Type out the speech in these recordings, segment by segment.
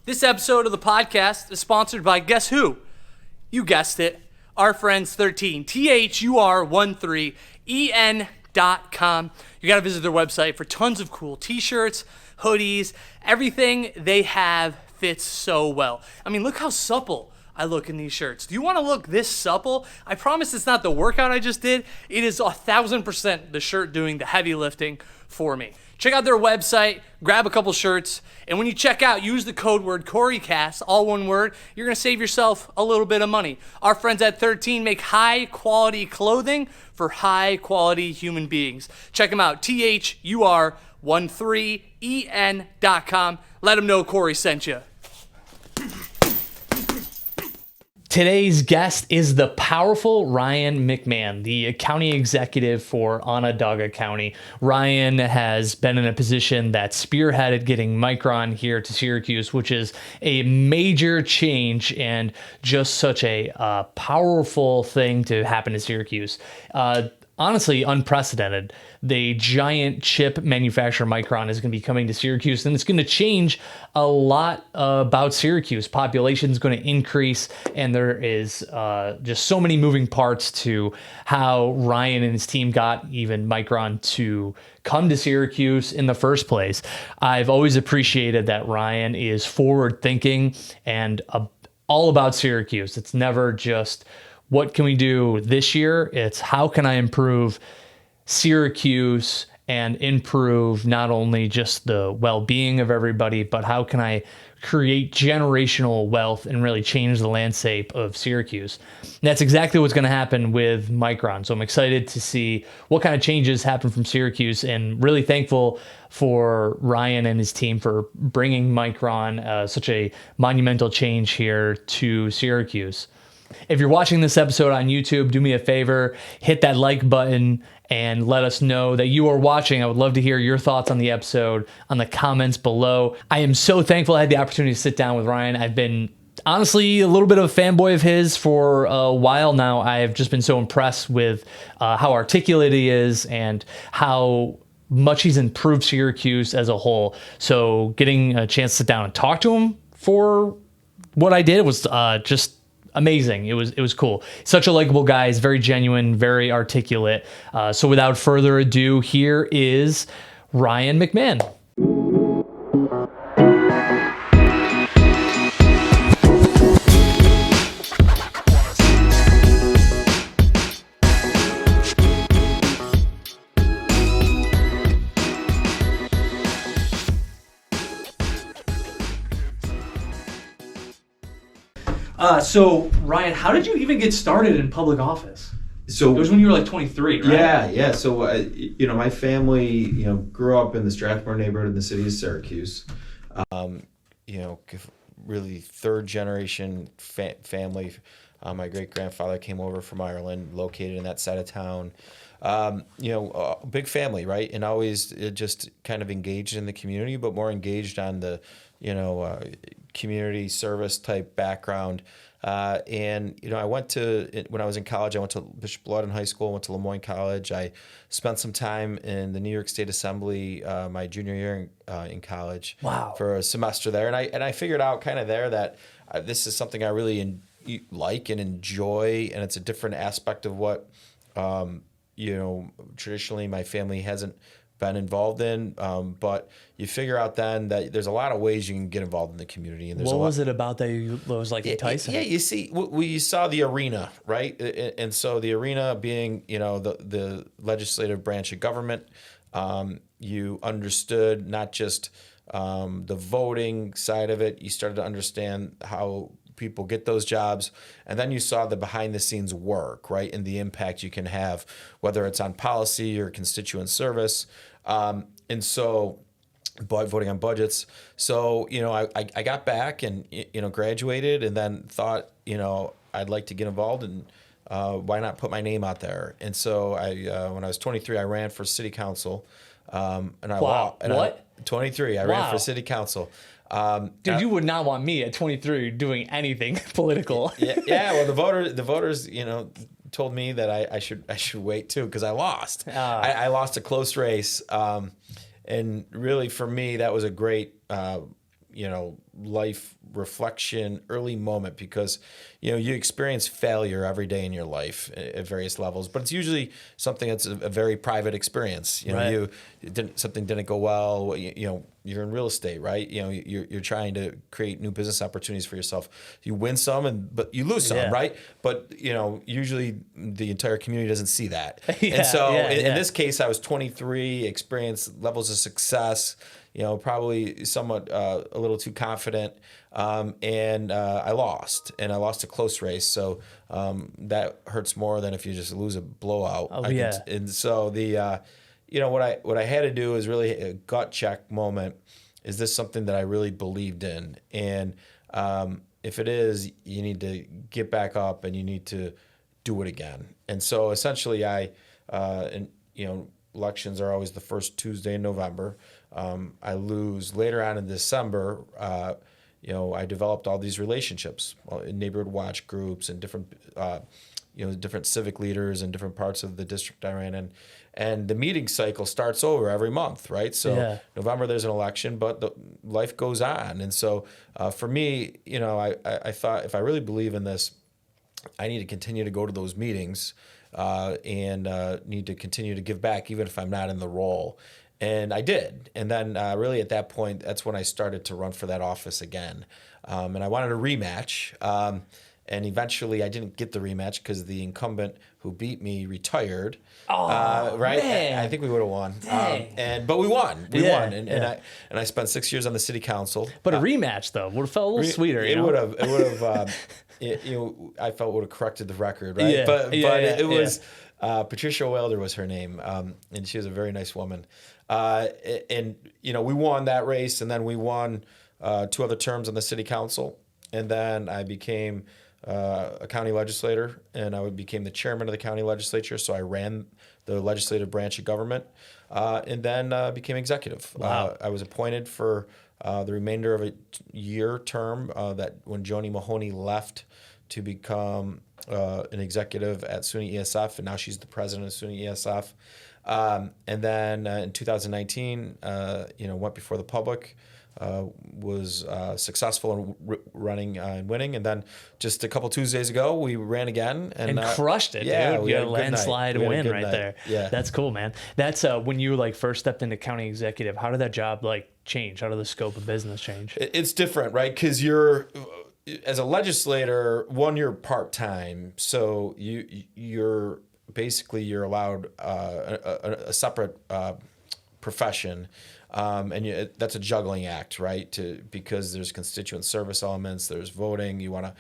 This episode of the podcast is sponsored by guess who? You guessed it, our friends 13, THUR13EN.com. You got to visit their website for tons of cool t-shirts, hoodies, everything they have fits so well. I mean, look how supple I look in these shirts. Do you want to look this supple? I promise it's not the workout I just did. It is 1,000% the shirt doing the heavy lifting for me. Check out their website, grab a couple shirts, and when you check out, use the code word CoryCast, all one word. You're going to save yourself a little bit of money. Our friends at 13 make high-quality clothing for high-quality human beings. Check them out, THUR13EN.com. Let them know Cory sent you. Today's guest is the powerful Ryan McMahon, the county executive for Onondaga County. Ryan has been in a position that spearheaded getting Micron here to Syracuse, which is a major change and just such a powerful thing to happen to Syracuse. Honestly, unprecedented. The giant chip manufacturer Micron is going to be coming to Syracuse, and it's going to change a lot about Syracuse. Population is going to increase, and there is just so many moving parts to how Ryan and his team got even Micron to come to Syracuse in the first place. I've always appreciated that Ryan is forward-thinking and all about Syracuse. It's never just, what can we do this year? It's how can I improve Syracuse and improve not only just the well-being of everybody, but how can I create generational wealth and really change the landscape of Syracuse? And that's exactly what's going to happen with Micron. So I'm excited to see what kind of changes happen from Syracuse, and really thankful for Ryan and his team for bringing Micron, such a monumental change here to Syracuse. If you're watching this episode on YouTube, do me a favor, hit that like button and let us know that you are watching. I would love to hear your thoughts on the episode on the comments below. I am so thankful I had the opportunity to sit down with Ryan. I've been honestly a little bit of a fanboy of his for a while now. I've just been so impressed with how articulate he is and how much he's improved Syracuse as a whole. So getting a chance to sit down and talk to him for what I did was just amazing. It was cool. Such a likable guy. He's very genuine, very articulate. So without further ado, here is Ryan McMahon. So Ryan, how did you even get started in public office? So it was when you were like 23, right? Yeah. So my family, grew up in the Strathmore neighborhood in the city of Syracuse. Really third generation family. My great grandfather came over from Ireland, located in that side of town. A big family, right? And always just kind of engaged in the community, but more engaged on the, community service type background. I went to, when I was in college, I went to Bishop Ludden High School, went to Lemoyne College. I spent some time in the New York State Assembly my junior year in college. Wow. For a semester there. And I figured out kind of there that this is something I really like and enjoy, and it's a different aspect of what, traditionally my family hasn't been involved in, but you figure out then that there's a lot of ways you can get involved in the community. And there's what was it about that was like enticing? Yeah, you see, we saw the arena, right? And so the arena being, the legislative branch of government, you understood not just the voting side of it. You started to understand how people get those jobs, and then you saw the behind the scenes work, right, and the impact you can have, whether it's on policy or constituent service, and so voting on budgets. So I got back and graduated, and then thought I'd like to get involved, and why not put my name out there? And so when I was 23, I ran for city council, and I wow. And what? 23, I ran for city council. Dude, you would not want me at 23 doing anything political. Yeah. Well, the voters, told me that I should wait too, because I lost. I lost a close race, and really for me that was a great life reflection, early moment, because, you experience failure every day in your life at various levels, but it's usually something that's a very private experience. Right. Something didn't go well. You're in real estate, right? You're trying to create new business opportunities for yourself. You win some, but you lose some, Yeah. right? But usually the entire community doesn't see that. Yeah, And so yeah, in yeah. this case, I was 23, experienced levels of success. Probably somewhat a little too confident, and I lost a close race. So that hurts more than if you just lose a blowout. Oh, yeah. And so what I had to do is really a gut check moment. Is this something that I really believed in? And if it is, you need to get back up and you need to do it again. And so essentially, elections are always the first Tuesday in November. I lose later on in December. I developed all these relationships in neighborhood watch groups and different, different civic leaders in different parts of the district I ran in. And the meeting cycle starts over every month, right? So Yeah. November there's an election, but life goes on. And so for me, I thought if I really believe in this, I need to continue to go to those meetings and need to continue to give back, even if I'm not in the role. And I did. And then really at that point, that's when I started to run for that office again. And I wanted a rematch. And eventually I didn't get the rematch because the incumbent who beat me retired. Oh, right? man. I think we would have won. Dang. But we won. We Yeah, won. And I spent 6 years on the city council. But a rematch though would have felt a little sweeter. It would have. It would have. I felt would have corrected the record, right? Yeah, But yeah, it yeah. was Patricia Wilder was her name, and she was a very nice woman. And we won that race, and then we won 2 other terms on the city council, and then I became a county legislator, and I became the chairman of the county legislature. So I ran the legislative branch of government, and then became executive. Wow. I was appointed for the remainder of a year term that when Joni Mahoney left to become an executive at SUNY ESF, and now she's the president of SUNY ESF. And then in 2019, went before the public, was successful in running and winning. And then just a couple Tuesdays ago, we ran again. And crushed it, yeah, dude. we You had had a a good night. landslide We had a win good right night. there. Yeah. That's cool, man. That's when you first stepped into county executive. How did that job change? How did the scope of business change? It's different, right? Because as a legislator, you're part-time, so you're allowed a separate profession, and that's a juggling act, right? Because there's constituent service elements, there's voting. You want to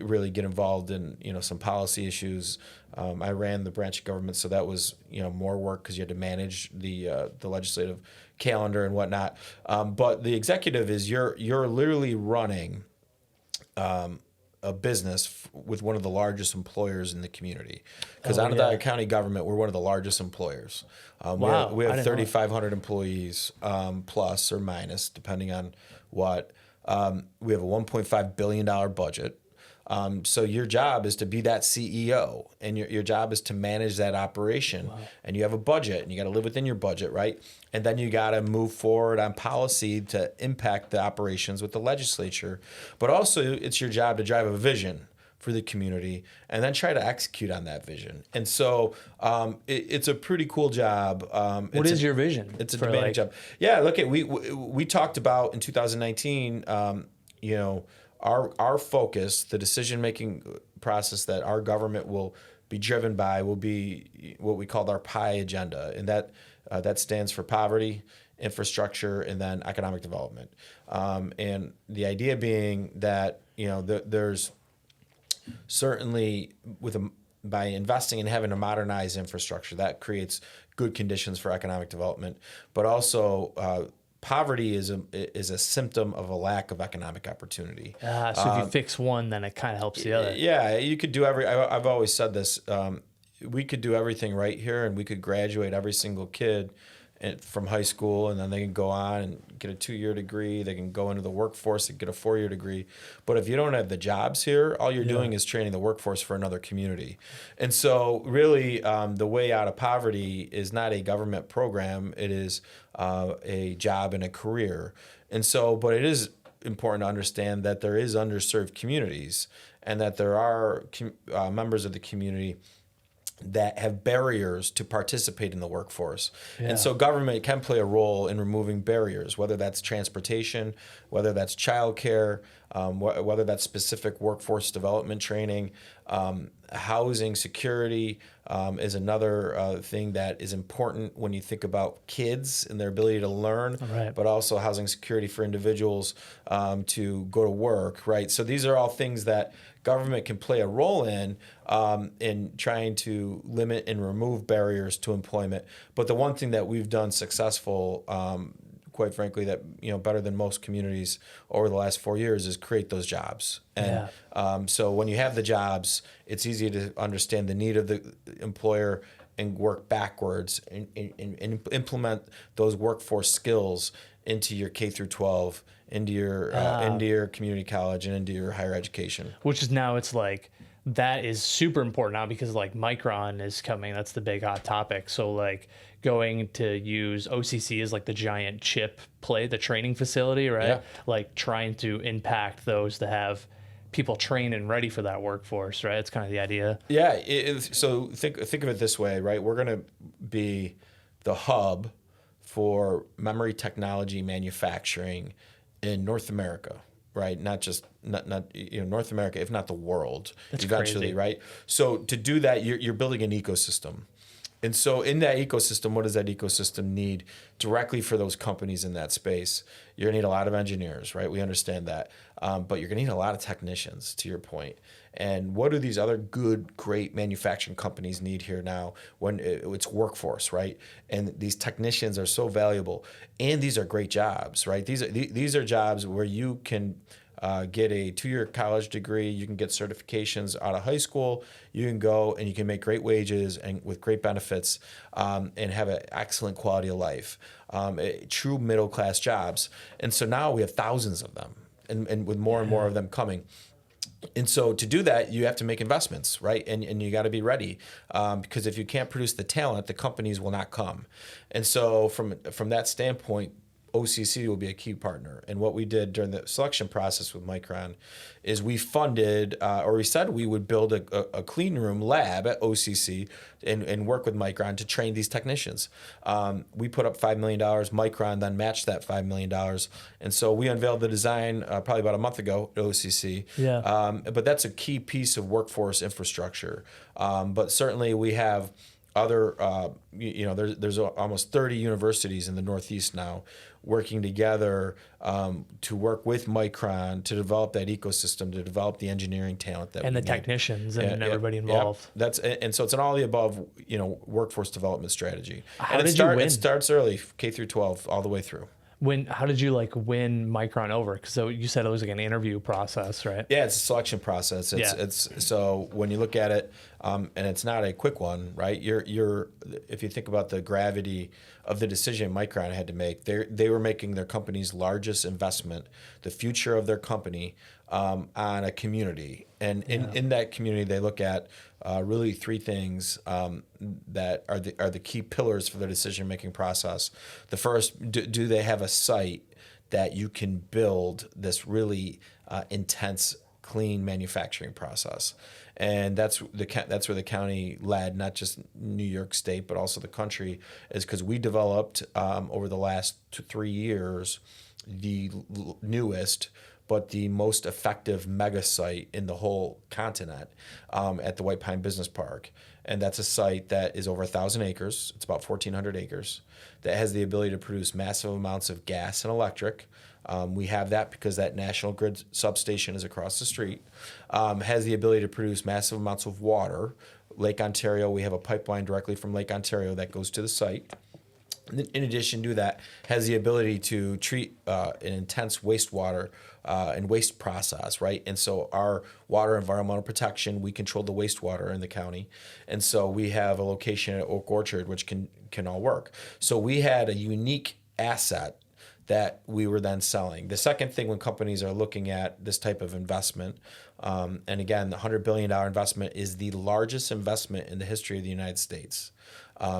really get involved in some policy issues. I ran the branch of government, so that was more work because you had to manage the legislative calendar and whatnot. But the executive is you're literally running a business with one of the largest employers in the community. Because Onondaga County government, we're one of the largest employers. Wow, We I have didn't know that. 3,500 employees, plus or minus, depending on what. We have a $1.5 billion budget. So your job is to be that CEO, and your job is to manage that operation. Wow. And you have a budget, and you got to live within your budget, right? And then you got to move forward on policy to impact the operations with the legislature. But also, it's your job to drive a vision for the community and then try to execute on that vision. And so it's a pretty cool job. What is your vision? It's a demanding job. Yeah, look, we talked about in 2019, our focus, the decision-making process that our government will be driven by will be what we called our PIE agenda, and that stands for poverty, infrastructure, and then economic development. And the idea being that there's certainly by investing in having a modernized infrastructure, that creates good conditions for economic development, but also poverty is a symptom of a lack of economic opportunity. So if you fix one, then it kind of helps the other. Yeah, you could do I've always said this. We could do everything right here, and we could graduate every single kid from high school, and then they can go on and get a 2-year degree. They can go into the workforce and get a 4-year degree. But if you don't have the jobs here, all you're doing is training the workforce for another community. And so really the way out of poverty is not a government program. It is a job and a career. And so, but it is important to understand that there is underserved communities and that there are members of the community that have barriers to participate in the workforce. Yeah. And so government can play a role in removing barriers, whether that's transportation, whether that's childcare, whether that's specific workforce development training. Housing security is another thing that is important when you think about kids and their ability to learn, Right. but also housing security for individuals to go to work, right? So these are all things that government can play a role in trying to limit and remove barriers to employment. But the one thing that we've done successful, quite frankly, that better than most communities over the last 4 years is create those jobs. And so when you have the jobs, it's easy to understand the need of the employer and work backwards and implement those workforce skills into your K through 12, into your community college, and into your higher education. Which is now it's like that is super important now because like Micron is coming. That's the big hot topic. So like going to use OCC as like the giant chip the training facility, right? Yeah. Like trying to impact those to have people trained and ready for that workforce, right? It's kind of the idea. Yeah. So think of it this way, right? We're going to be the hub for memory technology manufacturing in North America, right? Not North America, if not the world. That's eventually, crazy. right? So to do that, you're building an ecosystem. And so in that ecosystem, what does that ecosystem need directly for those companies in that space? You're going to need a lot of engineers, right? We understand that. But you're going to need a lot of technicians, to your point. And what do these other great manufacturing companies need here now when it's workforce, right? And these technicians are so valuable. And these are great jobs, right? These are jobs where you can get a 2-year college degree, you can get certifications out of high school, you can go and you can make great wages and with great benefits and have an excellent quality of life, true middle-class jobs. And so now we have thousands of them and with more and more of them coming. And so to do that, you have to make investments, right? And you got to be ready because if you can't produce the talent, the companies will not come. And so from that standpoint, OCC will be a key partner. And what we did during the selection process with Micron is we funded, or we said we would build a clean room lab at OCC and work with Micron to train these technicians. We put up $5 million. Micron then matched that $5 million. And so we unveiled the design probably about a month ago at OCC. Yeah. But that's a key piece of workforce infrastructure. But certainly we have other, there's almost 30 universities in the Northeast now working together to work with Micron to develop that ecosystem, to develop the engineering talent that And we the need. technicians and everybody involved. And so it's an all the above, workforce development strategy. How and did you win? It starts early, K through 12, all the way through. How did you like win Micron over? Because so you said it was like an interview process, right? Yeah, it's a selection process. It's so when you look at it, and it's not a quick one, right? You're if you think about the gravity of the decision Micron had to make, they were making their company's largest investment, the future of their company, on a community, and in that community they look at really 3 things that are the key pillars for the decision making process. The first, do they have a site that you can build this really intense, clean manufacturing process? And that's where the county led, not just New York State, but also the country, is because we developed over the last 3 years the newest but the most effective mega site in the whole continent at the White Pine Business Park. And that's a site that is over 1,000 acres. It's about 1,400 acres that has the ability to produce massive amounts of gas and electric. We have that because that National Grid substation is across the street. Has the ability to produce massive amounts of water. Lake Ontario, we have a pipeline directly from Lake Ontario that goes to the site. In addition to that, has the ability to treat an intense wastewater and waste process, right? And so our water environmental protection, we control the wastewater in the county. And so we have a location at Oak Orchard, which can all work. So we had a unique asset that we were then selling. The second thing when companies are looking at this type of investment, and again, the $100 billion investment is the largest investment in the history of the United States.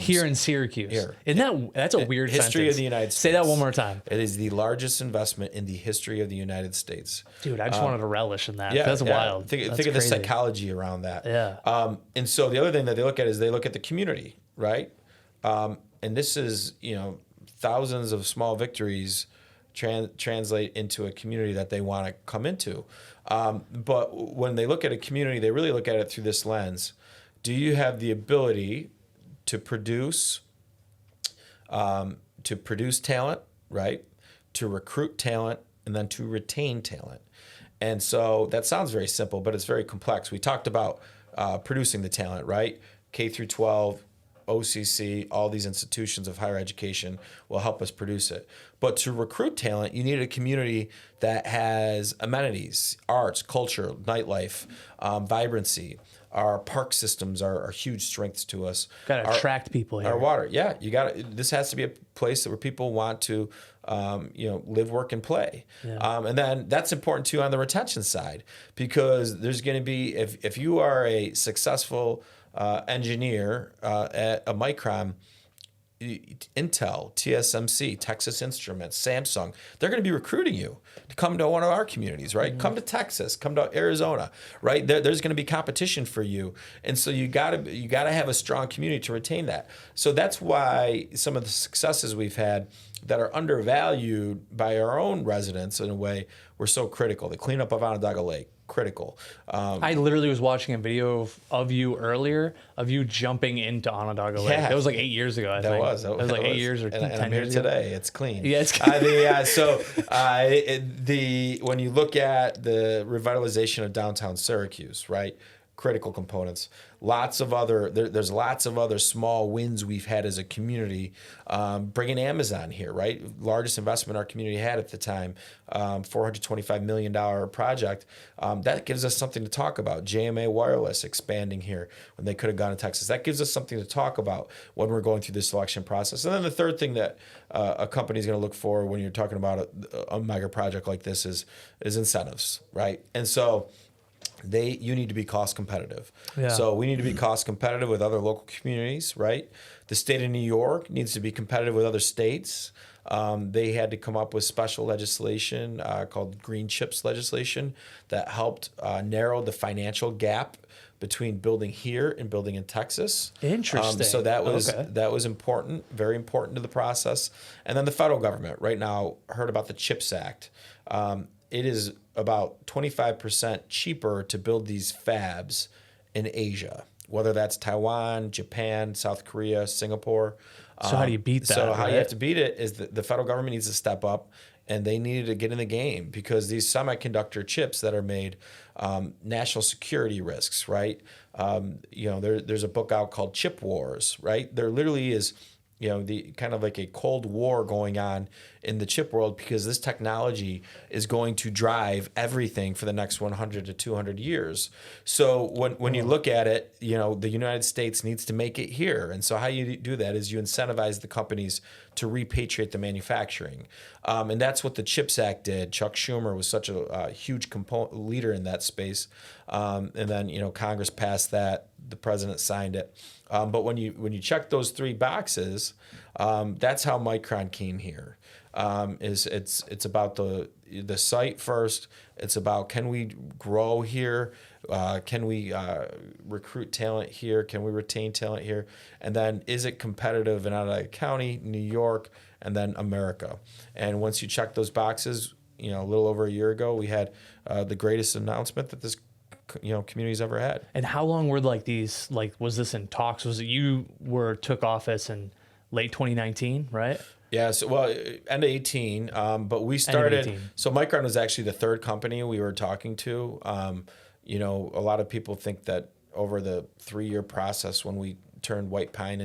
Here in Syracuse. Here. That's a weird History sentence. of the United States. Say that one more time. It is the largest investment in the history of the United States. Dude, I just wanted to relish in that. Yeah, That's wild. Think That's of the crazy. psychology around that. Yeah. And so the other thing that they look at is they look at the community, right? And this is, thousands of small victories translate into a community that they want to come into. But when they look at a community, they really look at it through this lens. Do you have the ability to produce talent, right? To recruit talent, and then to retain talent. And so that sounds very simple, but it's very complex. We talked about producing the talent, right? K through 12, OCC, all these institutions of higher education will help us produce it. But to recruit talent, you need a community that has amenities, arts, culture, nightlife, vibrancy. Our park systems are huge strengths to us. Got to attract people here. Our water, yeah, this has to be a place where people want to, live, work, and play. Yeah. And then that's important too on the retention side, because there's going to be, if you are a successful engineer at a Micron, Intel, TSMC, Texas Instruments, Samsung, they're going to be recruiting you to come to one of our communities, right? Mm-hmm. Come to Texas, come to Arizona, right? There's going to be competition for you, and so you got to have a strong community to retain that. So that's why some of the successes we've had that are undervalued by our own residents in a way were so critical. The cleanup of Onondaga Lake, critical. I literally was watching a video of you earlier, of you jumping into Onondaga Lake. Yeah. That was like 8 years ago, I think. That was like 8 years or and 10 I'm here years today. ago. It's clean. Yeah, it's clean. So when you look at the revitalization of downtown Syracuse, right? Critical components. There's lots of other small wins we've had as a community. Bringing Amazon here, right? Largest investment our community had at the time, $425 million project. That gives us something to talk about. JMA Wireless expanding here when they could have gone to Texas. That gives us something to talk about when we're going through this selection process. And then the third thing that a company is going to look for when you're talking about a mega project like this is incentives, right? And so you need to be cost competitive. Yeah. So we need to be cost competitive with other local communities, right? The state of New York needs to be competitive with other states. They had to come up with special legislation called Green Chips legislation that helped narrow the financial gap between building here and building in Texas. Interesting. So that was important, very important to the process. And then the federal government right now heard about the CHIPS Act. It is about 25% cheaper to build these fabs in Asia, whether that's Taiwan, Japan, South Korea, Singapore. So how do you beat that? So how you have to beat it is the federal government needs to step up, and they needed to get in the game because these semiconductor chips that are made, national security risks, right? There's a book out called Chip Wars, right? There literally is the kind of like a Cold War going on in the chip world because this technology is going to drive everything for the next 100 to 200 years. So when you look at it, the United States needs to make it here. And so how you do that is you incentivize the companies to repatriate the manufacturing. And that's what the CHIPS Act did. Chuck Schumer was such a huge leader in that space. And then, Congress passed that. The president signed it. But when you check those three boxes, that's how Micron came here. It's about the site first. It's about, can we grow here? Can we recruit talent here? Can we retain talent here? And then is it competitive in Onondaga County, New York, and then America? And once you check those boxes, a little over a year ago, we had the greatest announcement that this community's ever had. And how long were these, was this in talks? Was it you took office in late 2019, right? Yeah, so end of 18, but we started. So Micron was actually the third company we were talking to. A lot of people think that over the 3-year process when we turned White Pine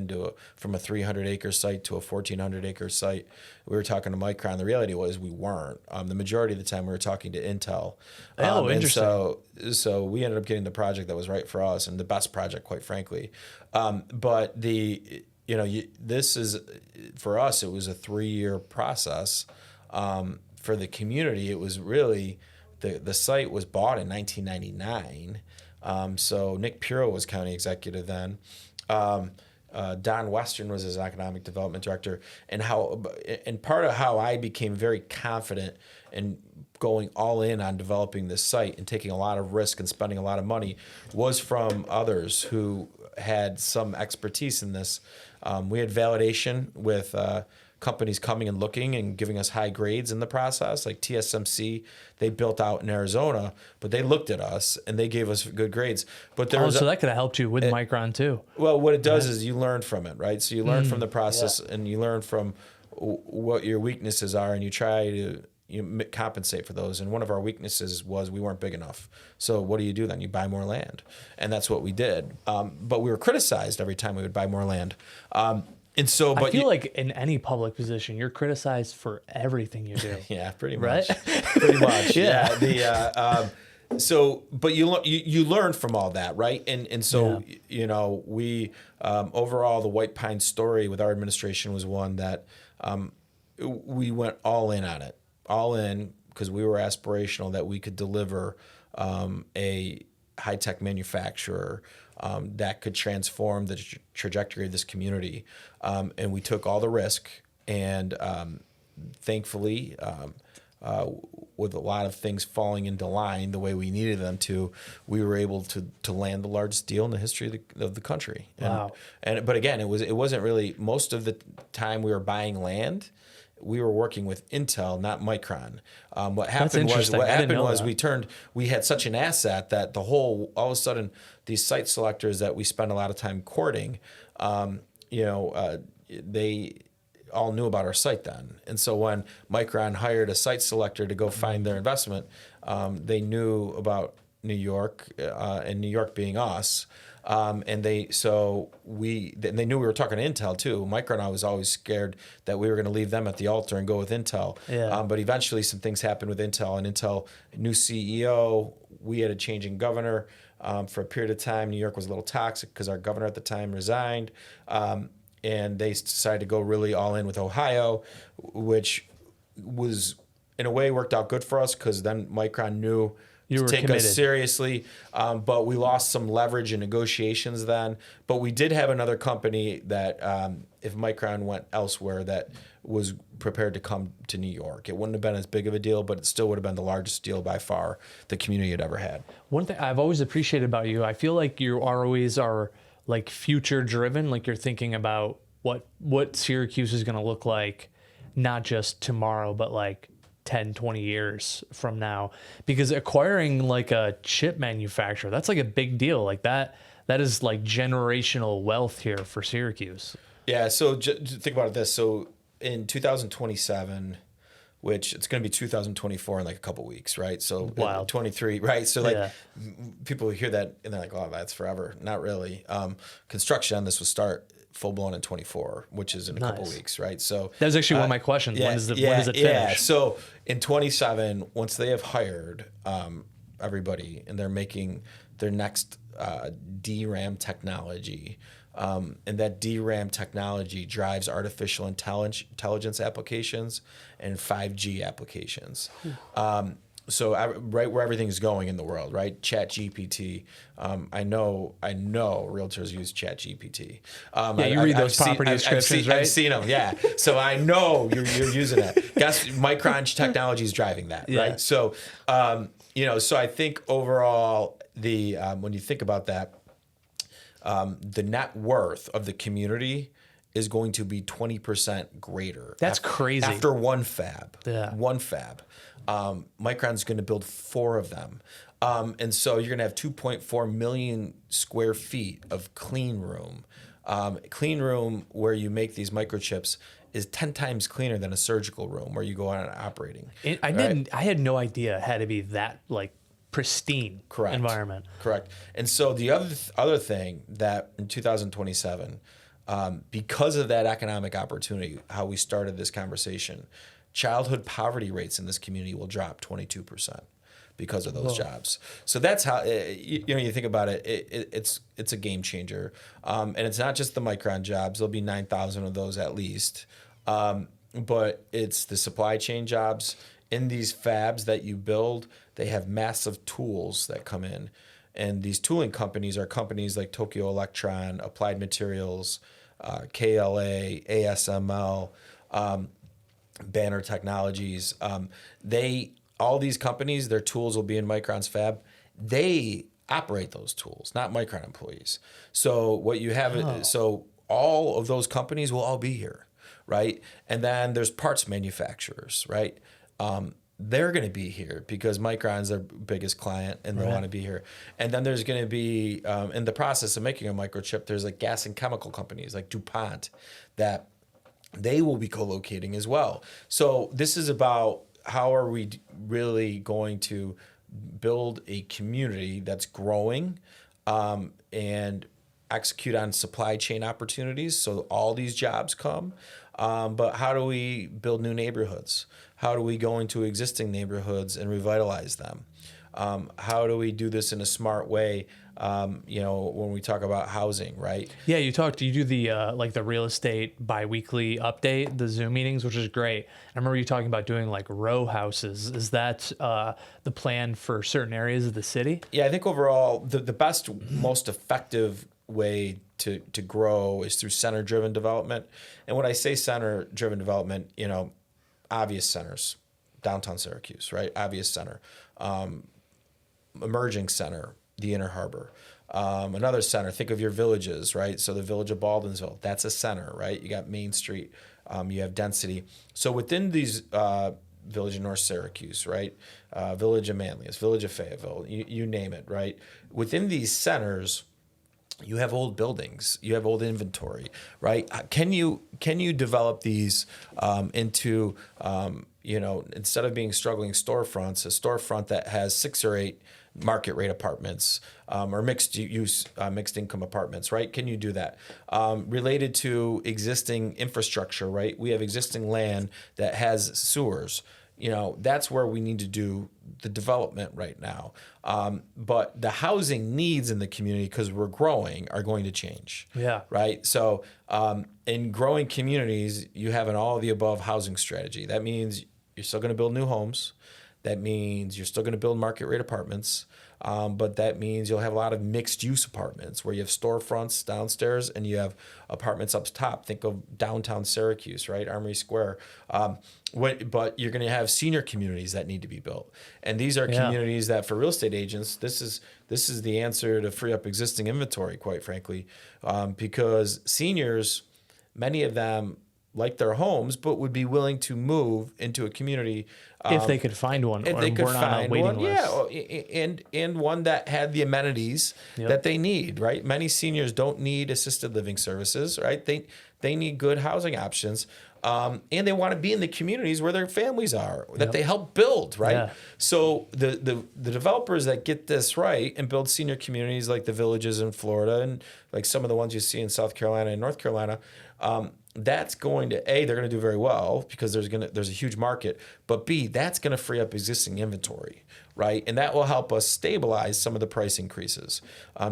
from a 300-acre site to a 1,400-acre site, we were talking to Micron. The reality was we weren't. The majority of the time we were talking to Intel. Interesting. And so we ended up getting the project that was right for us and the best project, quite frankly. But this is, for us, it was a 3-year process. For the community, it was really, the site was bought in 1999. So Nick Puro was county executive then. Don Western was his economic development director, and part of how I became very confident in going all in on developing this site and taking a lot of risk and spending a lot of money was from others who had some expertise in this. We had validation with companies coming and looking and giving us high grades in the process, like TSMC. They built out in Arizona, but they looked at us and they gave us good grades. But so that could have helped you with Micron too. Well, what it does is you learn from it, right? So you learn from the process and you learn from what your weaknesses are, and you try to compensate for those. And one of our weaknesses was we weren't big enough. So what do you do then? You buy more land. And that's what we did. But we were criticized every time we would buy more land. And so, but I feel like in any public position, you're criticized for everything you do. Yeah, pretty right? much. Pretty much. Yeah. But you learn from all that, right? And so we overall the White Pine story with our administration was one that we went all in on it, all in because we were aspirational that we could deliver a high-tech manufacturer that could transform the trajectory of this community. And we took all the risk, and thankfully, with a lot of things falling into line the way we needed them to, we were able to land the largest deal in the history of the country. Wow. But again, it wasn't really, most of the time we were buying land, we were working with Intel, not Micron. What happened was we had such an asset that all of a sudden these site selectors that we spend a lot of time courting, they all knew about our site then. And so when Micron hired a site selector to go find their investment, they knew about New York, and New York being us. And they knew we were talking to Intel too. Micron, I was always scared that we were going to leave them at the altar and go with Intel. Yeah. But eventually some things happened with Intel, and Intel, new CEO, we had a change in governor for a period of time. New York was a little toxic because our governor at the time resigned. And they decided to go really all in with Ohio, which was in a way worked out good for us because then Micron knew to take committed. us seriously, but we lost some leverage in negotiations then. But we did have another company that, if Micron went elsewhere, that was prepared to come to New York. It wouldn't have been as big of a deal, but it still would have been the largest deal by far the community had ever had. One thing I've always appreciated about you, I feel like your ROEs are like future driven, like you're thinking about what Syracuse is going to look like, not just tomorrow, but like 10, 20 years from now, because acquiring like a chip manufacturer, that's like a big deal. Like that is like generational wealth here for Syracuse. Yeah. So think about this. So in 2027, which it's going to be 2024 in like a couple weeks, right? So Wild. 23, right? So like people hear that and they're like, "Oh, that's forever." Not really. Construction on this will start full blown in 24, which is in a couple weeks, right? So that was actually one of my questions. When does it finish? Yeah. So in 27, once they have hired everybody and they're making their next DRAM technology, and that DRAM technology drives artificial intelligence applications and 5G applications. So right where everything's going in the world, right? Chat GPT. I know realtors use Chat GPT. You read those property descriptions, right? I've seen them, yeah. So I know you're using it. Guess Micron technology is driving that, right? So, so I think overall, when you think about that, the net worth of the community is going to be 20% greater. That's crazy. After one fab. Yeah. One fab. Micron's going to build 4 of them. And so you're going to have 2.4 million square feet of clean room. Clean room where you make these microchips is 10 times cleaner than a surgical room where you go on operating. I had no idea it had to be that like pristine environment. Correct. And so the other thing that in 2027, because of that economic opportunity, how we started this conversation, childhood poverty rates in this community will drop 22% because of those jobs. So that's how you think about it. It's a game changer, and it's not just the Micron jobs. There'll be 9,000 of those at least, but it's the supply chain jobs in these fabs that you build. They have massive tools that come in, and these tooling companies are companies like Tokyo Electron, Applied Materials, KLA, ASML, Banner Technologies. All these companies, their tools will be in Micron's fab. They operate those tools, not Micron employees. So what you have, so all of those companies will all be here, right? And then there's parts manufacturers, right? They're going to be here because Micron's their biggest client and they want to be here. And then there's going to be, in the process of making a microchip, there's like gas and chemical companies like DuPont that they will be co-locating as well. So this is about how are we really going to build a community that's growing and execute on supply chain opportunities so all these jobs come. But how do we build new neighborhoods? How do we go into existing neighborhoods and revitalize them? How do we do this in a smart way? When we talk about housing, right? Yeah, you do the like the real estate biweekly update, the Zoom meetings, which is great. I remember you talking about doing like row houses. Is that the plan for certain areas of the city? Yeah, I think overall the best, most effective way to grow is through center-driven development. And when I say center-driven development, obvious centers, downtown Syracuse, right? Obvious center, emerging center, the Inner Harbor. Another center, think of your villages, right? So the village of Baldwinsville, that's a center, right? You got Main Street, you have density. So within these village of North Syracuse, right? Village of Manlius, village of Fayetteville, you name it, right? Within these centers, you have old buildings, you have old inventory, right? Can you develop these into, instead of being struggling storefronts, a storefront that has 6 or 8 market rate apartments or mixed income apartments, right? Can you do that? Related to existing infrastructure, right? We have existing land that has sewers. That's where we need to do the development right now. But the housing needs in the community, because we're growing, are going to change. Yeah. Right? So in growing communities, you have an all of the above housing strategy. That means you're still going to build new homes. That means you're still going to build market rate apartments. But that means you'll have a lot of mixed use apartments where you have storefronts downstairs and you have apartments up top. Think of downtown Syracuse, right? Armory Square. But you're going to have senior communities that need to be built. And these are communities that for real estate agents, this is the answer to free up existing inventory, quite frankly, because seniors, many of them like their homes, but would be willing to move into a community if they could find one. If they could find one, and one that had the amenities that they need, right? Many seniors don't need assisted living services, right? They need good housing options, and they want to be in the communities where their families are, that they help build, right? Yeah. So the developers that get this right and build senior communities like the villages in Florida and like some of the ones you see in South Carolina and North Carolina, that's going to they're going to do very well because there's a huge market, but B, that's going to free up existing inventory, right? And that will help us stabilize some of the price increases.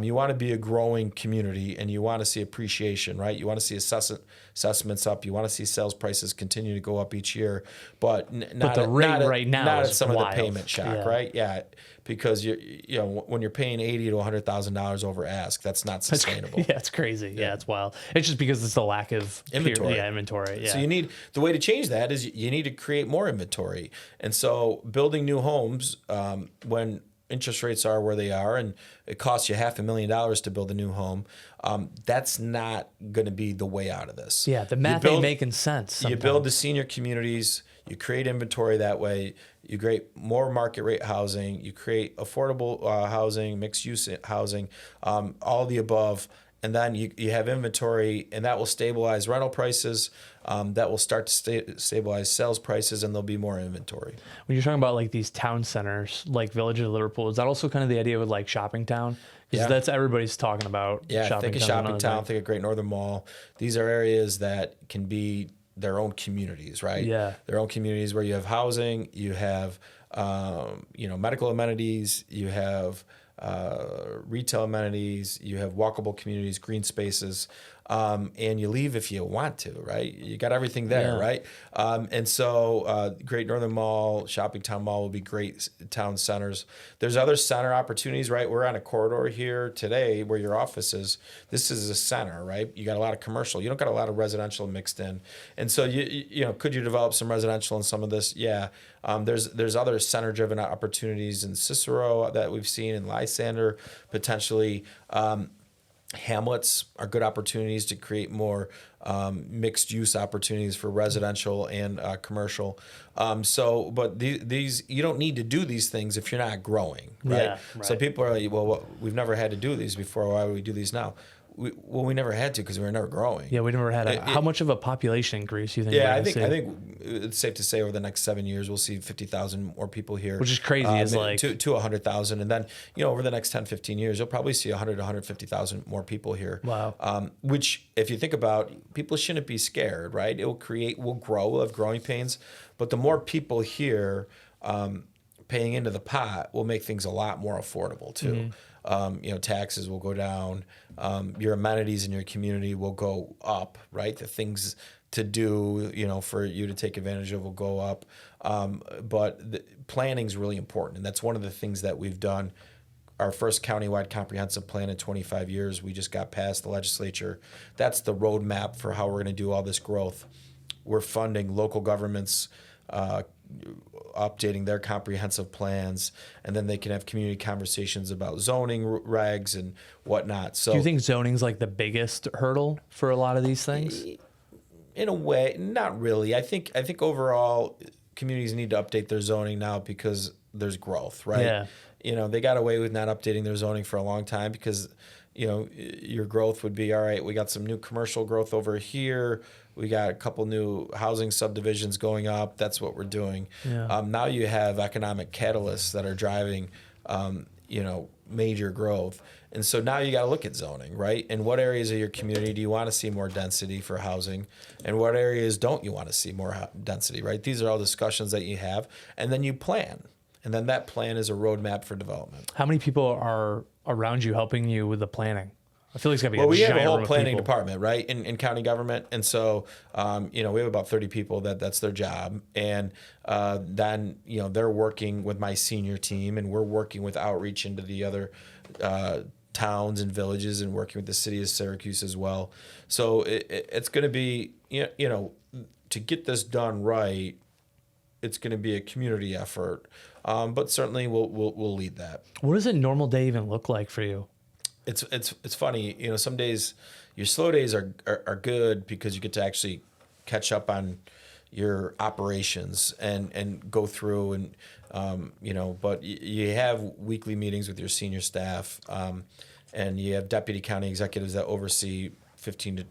You want to be a growing community and you want to see appreciation, right? You want to see assessments up. You want to see sales prices continue to go up each year, but not at some of the payment shock, right? Yeah, because when you're paying $80,000 to $100,000 over ask, that's not sustainable. It's crazy. Yeah, it's wild. It's just because it's the lack of inventory. Yeah. So the way to change that is you need to create more inventory. And so building new homes, when interest rates are where they are and it costs you $500,000 to build a new home, that's not going to be the way out of this. Yeah, the math ain't making sense sometimes. You build the senior communities, you create inventory that way, you create more market rate housing, you create affordable housing, mixed use housing, all the above. And then you have inventory, and that will stabilize rental prices. That will start to stabilize sales prices, and there'll be more inventory. When you're talking about like these town centers, like Village of Liverpool, is that also kind of the idea with like shopping town? Because that's everybody's talking about. Yeah, think of shopping town, think of Great Northern Mall. These are areas that can be their own communities, right? Yeah, their own communities where you have housing, you have medical amenities, you have retail amenities, you have walkable communities, green spaces, and you leave if you want to, right? You got everything there, right? And so Great Northern Mall, Shopping Town Mall will be great town centers. There's other center opportunities, right? We're on a corridor here today where your office is. This is a center, right? You got a lot of commercial. You don't got a lot of residential mixed in. And so, could you develop some residential in some of this? Yeah. There's other center-driven opportunities in Cicero that we've seen, in Lysander, potentially. Hamlets are good opportunities to create more mixed use opportunities for residential and commercial. But these you don't need to do these things if you're not growing, right? Yeah, right. So people are like, well, we've never had to do these before. Why would we do these now? We never had to because we were never growing. Yeah, we never had how much of a population increase you think? Yeah, I think it's safe to say over the next 7 years we'll see 50,000 more people here, which is crazy. Is like to 100,000, and then over the next 10, 15 years you'll probably see 100 to 150,000 more people here. Wow. Which, if you think about, people shouldn't be scared, right? We'll grow, we'll have growing pains, but the more people here paying into the pot will make things a lot more affordable too. Taxes will go down. Your amenities in your community will go up, right? The things to do, for you to take advantage of will go up. But planning is really important. And that's one of the things that we've done. Our first countywide comprehensive plan in 25 years, we just got past the legislature. That's the roadmap for how we're going to do all this growth. We're funding local governments, updating their comprehensive plans, and then they can have community conversations about zoning regs and whatnot. So, do you think zoning's like the biggest hurdle for a lot of these things? In a way, not really. I think overall communities need to update their zoning now because there's growth, right? Yeah. They got away with not updating their zoning for a long time because your growth would be, all right, we got some new commercial growth over here. We got a couple new housing subdivisions going up. That's what we're doing. Yeah. Now you have economic catalysts that are driving, major growth. And so now you got to look at zoning, right? In what areas of your community do you want to see more density for housing? And what areas don't you want to see more density, right? These are all discussions that you have. And then you plan. And then that plan is a roadmap for development. How many people are around you helping you with the planning? I feel like it's got to be we have a whole planning department, right, in county government. And so, we have about 30 people that's their job. And then, they're working with my senior team, and we're working with outreach into the other towns and villages, and working with the city of Syracuse as well. So it's going to be, to get this done right, it's going to be a community effort. But certainly we'll lead that. What does a normal day even look like for you? It's funny, some days your slow days are good because you get to actually catch up on your operations and go through and but you have weekly meetings with your senior staff, and you have deputy county executives that oversee 10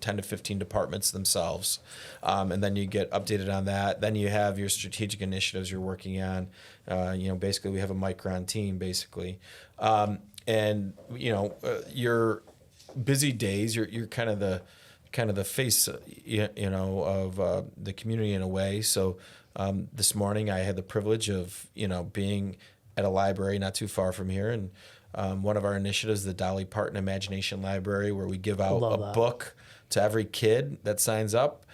to 15 departments themselves, and then you get updated on that. Then you have your strategic initiatives you're working on. Basically we have a Micron team basically. And your busy days, you're kind of the face, of the community in a way. So this morning I had the privilege of being at a library not too far from here, and one of our initiatives, the Dolly Parton Imagination Library, where we give out a book to every kid that signs up.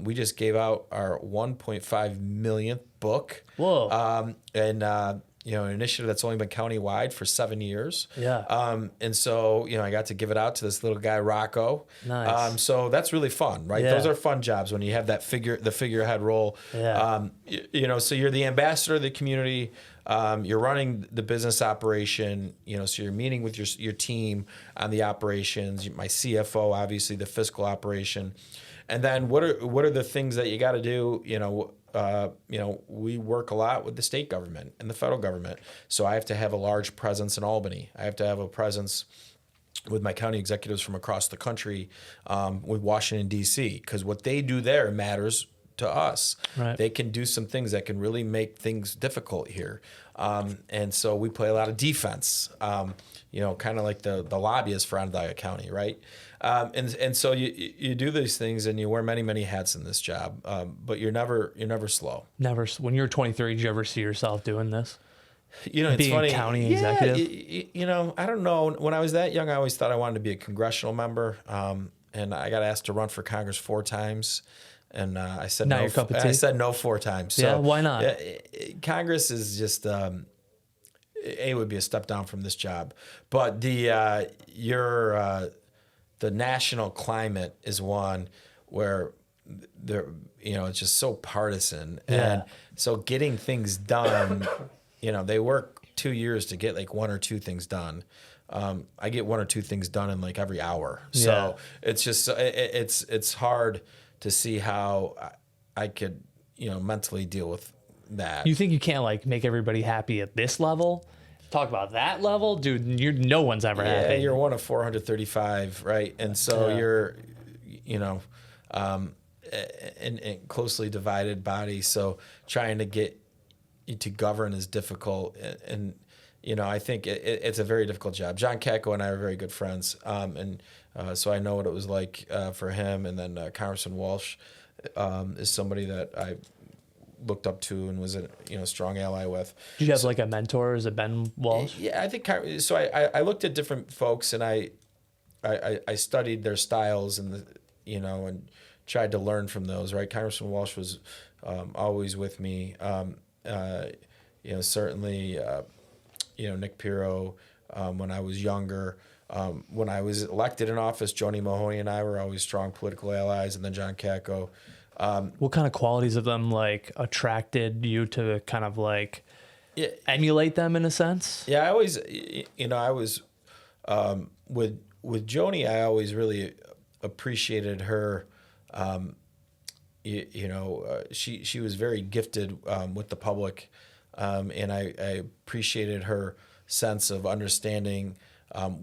We just gave out our 1.5 millionth book. Whoa! An initiative that's only been countywide for 7 years. Yeah. And so, I got to give it out to this little guy, Rocco. Nice. So that's really fun, right? Yeah. Those are fun jobs when you have the figurehead role. Yeah. So you're the ambassador of the community. You're running the business operation, so you're meeting with your team on the operations, my CFO, obviously the fiscal operation. And then what are the things that you got to do, we work a lot with the state government and the federal government. So I have to have a large presence in Albany. I have to have a presence with my county executives from across the country, with Washington, D.C., because what they do there matters to us. Right. They can do some things that can really make things difficult here. And so we play a lot of defense, kind of like the lobbyists for Onondaga County, right? And so you do these things and you wear many, many hats in this job, but you're never slow. Never. When you were 23, did you ever see yourself doing this? You know, it's Being a funny. county Yeah, executive? you know, I don't know. When I was that young, I always thought I wanted to be a congressional member. And I got asked to run for Congress 4 times, and I said Not no. your cup of I tea? said no 4 times. Yeah, So why not? yeah, Congress is just it would be a step down from this job. But the national climate is one where there, you know, it's just so partisan, and Yeah. so getting things done, you know, they work 2 years to get like 1 or 2 things done. I get 1 or 2 things done in like every hour. So it's just it's hard to see how I could, you know, mentally deal with that. You think you can't like make everybody happy at this level? Talk about that level, dude. No one's ever Yeah, happy. you're one of 435, right? And so Yeah. you're, you know, in closely divided body. So trying to get you to govern is difficult. And you know, I think it's a very difficult job. John Katko and I are very good friends. So I know what it was like for him. And then Congressman Walsh is somebody that I looked up to and was a strong ally with. Did you have like a mentor? Is it Ben Walsh? Yeah, I think so. I looked at different folks and I studied their styles and and tried to learn from those. Right, Congressman Walsh was always with me. Certainly, Nick Pirro when I was younger. When I was elected in office, Joni Mahoney and I were always strong political allies, and then John Katko. What kind of qualities of them like attracted you to kind of like emulate them in a sense? Yeah, I always, I was with Joni. I always really appreciated her. She was very gifted with the public, and I appreciated her sense of understanding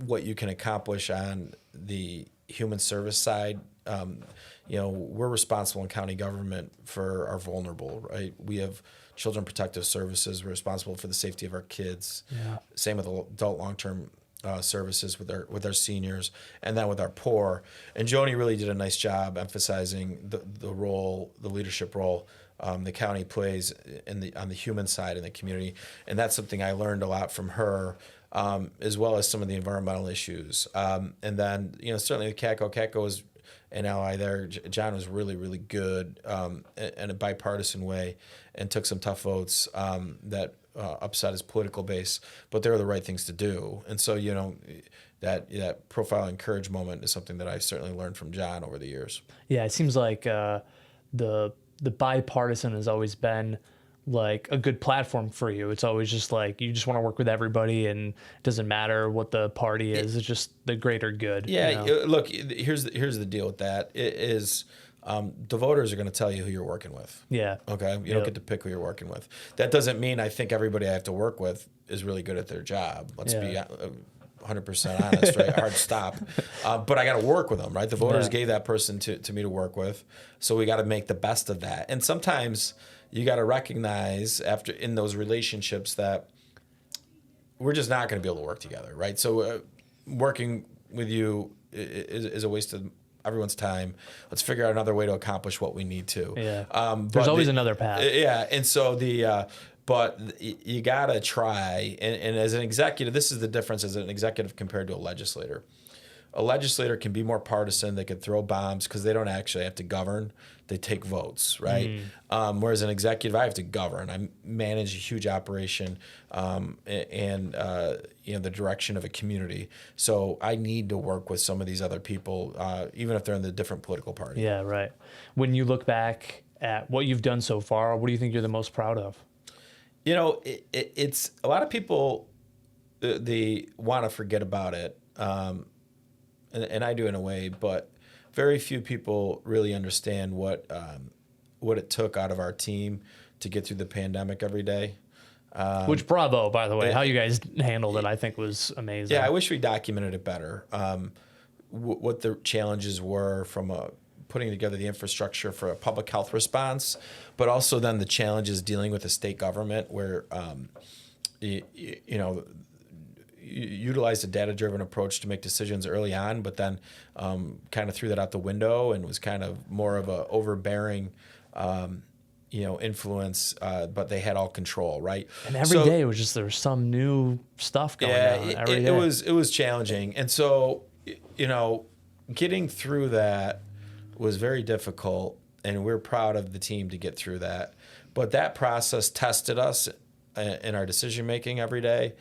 what you can accomplish on the human service side. We're responsible in county government for our vulnerable, right? We have children protective services. We're responsible for the safety of our kids. Yeah. Same with adult long-term services with our seniors, and then with our poor. And Joni really did a nice job emphasizing the leadership role the county plays on the human side in the community. And that's something I learned a lot from her, as well as some of the environmental issues. And then, certainly the Katko was an ally there. John was really, really good in a bipartisan way and took some tough votes that upset his political base, but they were the right things to do. And so, that profile and courage moment is something that I certainly learned from John over the years. Yeah, it seems like the bipartisan has always been like a good platform for you. It's always just like you just want to work with everybody, and it doesn't matter what the party is. It's just the greater good. Yeah, look, here's the deal with that. It is the voters are going to tell you who you're working with. Yeah. Okay. You don't get to pick who you're working with. That doesn't mean I think everybody I have to work with is really good at their job. Let's be 100% honest, right? Hard to stop. But I got to work with them, right? The voters gave that person to me to work with. So we got to make the best of that. And sometimes you got to recognize after in those relationships that we're just not going to be able to work together, right? So working with you is a waste of everyone's time. Let's figure out another way to accomplish what we need to. Yeah. There's always another path. Yeah. And so but you got to try. And as an executive, this is the difference as an executive compared to a legislator. A legislator can be more partisan. They can throw bombs because they don't actually have to govern. They take votes, right? Whereas an executive, I have to govern. I manage a huge operation and the direction of a community. So I need to work with some of these other people, even if they're in the different political party. Yeah, right. When you look back at what you've done so far, what do you think you're the most proud of? It's a lot of people, they want to forget about it. And I do in a way, but very few people really understand what it took out of our team to get through the pandemic every day. Which bravo, by the way, how you guys handled it, I think was amazing. Yeah, I wish we documented it better. What the challenges were from putting together the infrastructure for a public health response, but also then the challenges dealing with the state government where, you utilized a data-driven approach to make decisions early on, but then kind of threw that out the window and was kind of more of a overbearing influence, but they had all control, right? And every day it was just, there was some new stuff going on every day. It was challenging. And so, getting through that was very difficult, and we're proud of the team to get through that. But that process tested us in our decision making every day.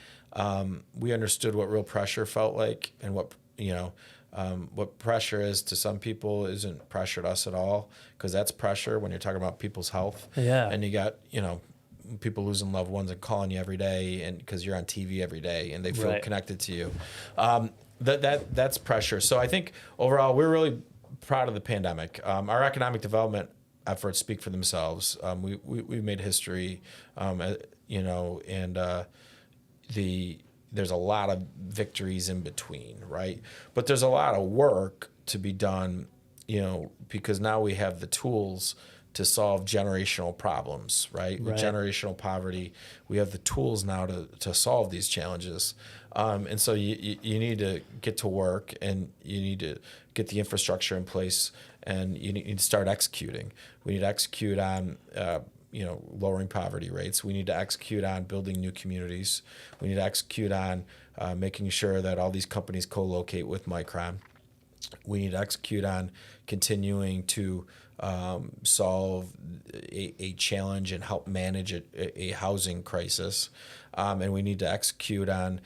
We understood what real pressure felt like, and what pressure is to some people isn't pressure to us at all, because that's pressure when you're talking about people's health. Yeah. And you got, people losing loved ones and calling you every day, and because you're on TV every day and they feel connected to you. That's pressure. So I think overall we're really proud of the pandemic. Our economic development efforts speak for themselves. We made history, there's a lot of victories in between, right? But there's a lot of work to be done, because now we have the tools to solve generational problems, right? With generational poverty, we have the tools now to solve these challenges. And so you need to get to work, and you need to get the infrastructure in place, and you need to start executing. We need to execute on lowering poverty rates. We need to execute on building new communities. We need to execute on making sure that all these companies co-locate with Micron. We need to execute on continuing to solve a challenge and help manage a housing crisis. And we need to execute on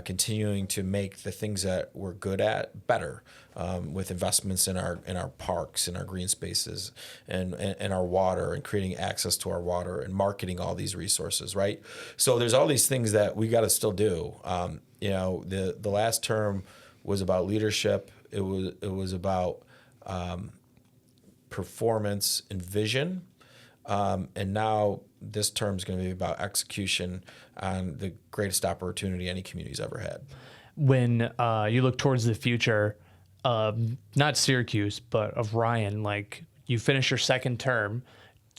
continuing to make the things that we're good at better, with investments in our parks, in our green spaces, and our water, and creating access to our water, and marketing all these resources, right? So there's all these things that we got to still do. The last term was about leadership. It was about performance and vision. And now this term is going to be about execution on the greatest opportunity any community's ever had. When you look towards the future, not Syracuse, but of Ryan, like, you finish your second term,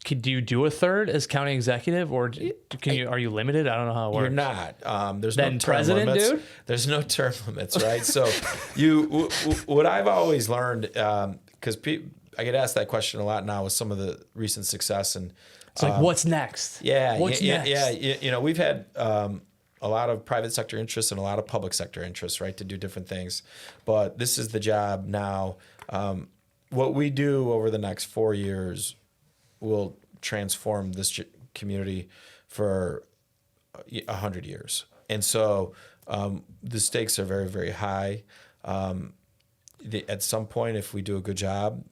do you do a third as county executive, or are you limited? I don't know how it works. You're not. There's then no term president, limits. dude? There's no term limits, right? So what I've always learned, because I get asked that question a lot now with some of the recent success, and it's like, what's next? Yeah, what's next? Yeah. We've had a lot of private sector interests and a lot of public sector interests, right, to do different things. But this is the job now. What we do over the next 4 years will transform this community for 100 years. And so the stakes are very, very high. At some point, if we do a good job,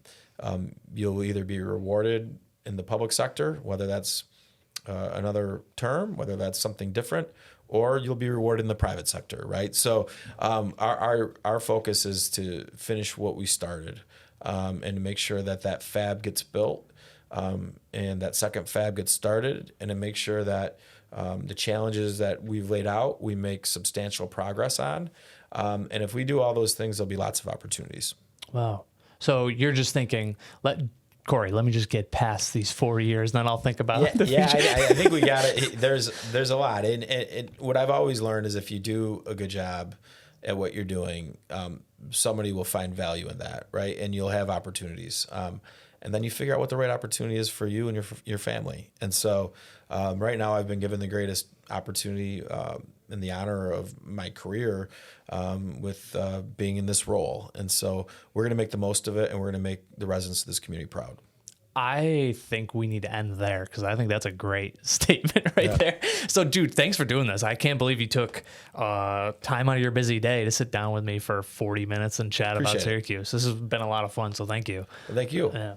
you'll either be rewarded in the public sector, whether that's another term, whether that's something different, or you'll be rewarded in the private sector, right? So our focus is to finish what we started, and to make sure that fab gets built, and that second fab gets started, and to make sure that the challenges that we've laid out, we make substantial progress on. And if we do all those things, there'll be lots of opportunities. Wow. So you're just thinking, Cory, let me just get past these 4 years, and then I'll think about the future. I think we got it. There's a lot. And what I've always learned is if you do a good job at what you're doing, somebody will find value in that, right? And you'll have opportunities. And then you figure out what the right opportunity is for you and your family. And so right now I've been given the greatest opportunity and the honor of my career with being in this role. And so we're going to make the most of it, and we're going to make the residents of this community proud. I think we need to end there, because I think that's a great statement right there. So, dude, thanks for doing this. I can't believe you took time out of your busy day to sit down with me for 40 minutes and chat about Syracuse. This has been a lot of fun, so thank you. Thank you. Yeah.